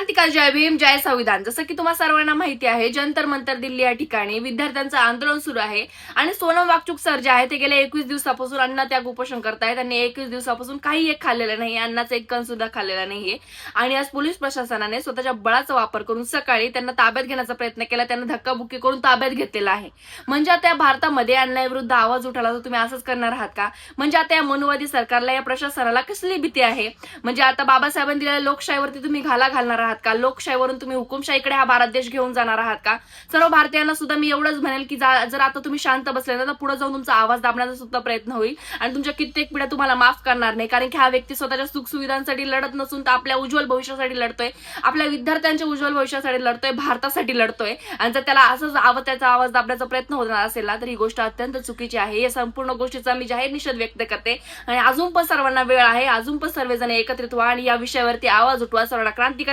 क्रांतिकारी जय भीम जय संविधान। जसं की तुम्हाला सर्वांना माहिती आहे, जंतर मंतर दिल्ली या ठिकाणी विद्यार्थ्यांचं आंदोलन सुरू आहे आणि सोनम वांगचुक सर जे आहे ते गेल्या 21 दिवसापासून अन्नत्याग उपोषण करतायत। त्यांनी 21 दिवसापासून काही एक खाल्लेलं नाही, अन्नाचा एक कण सुद्धा खाल्लेला नाहीये आणि आज पोलीस प्रशासनाने स्वतःच्या बळाचा वापर करून सकाळी त्यांना ताब्यात घेण्याचा प्रयत्न केला, त्यांना धक्काबुक्की करून ताब्यात घेतलेला आहे। म्हणजे आता या भारतामध्ये अन्यायाविरुद्ध आवाज उठवला तर तुम्ही असंच करणार आहात का? म्हणजे आता या मनुवादी सरकारला, या प्रशासनाला कसली भीती आहे? म्हणजे आता बाबासाहेबांनी दिलेल्या लोकशाहीवरती तुम्ही घाला घालणार आहात का? लोकशाहीवरून तुम्ही हुकुमशाहीकडे हा भारत देश घेऊन जाणार आहात का? सर्व भारतीयांना सुद्धा मी एवढंच म्हणेल की जर आता तुम्ही शांत बसले तर पुढे जाऊन तुमचा आवाज दाबण्याचा सुद्धा प्रयत्न होईल आणि तुमच्या कित्येक पिढ्या तुम्हाला माफ करणार नाही। कारण की हा व्यक्ती स्वतःच्या सुखसुविधांसाठी लढत नसून तर आपल्या उज्ज्वल भविष्यासाठी लढतोय, आपल्या विद्यार्थ्यांच्या उज्ज्वल भविष्यासाठी लढतोय, भारतासाठी लढतोय। आणि जर त्याला असंच त्याचा आवाज दाबण्याचा प्रयत्न होणार असेल ना तर ही गोष्ट अत्यंत चुकीची आहे। या संपूर्ण गोष्टीचा मी जाहीर निषेध व्यक्त करते आणि अजून पण सर्वांना वेळ आहे, अजून पण सर्वजण एकत्रित व्हा आणि या विषयावरती आवाज उठवा। सर्वांना क्रांतिकारी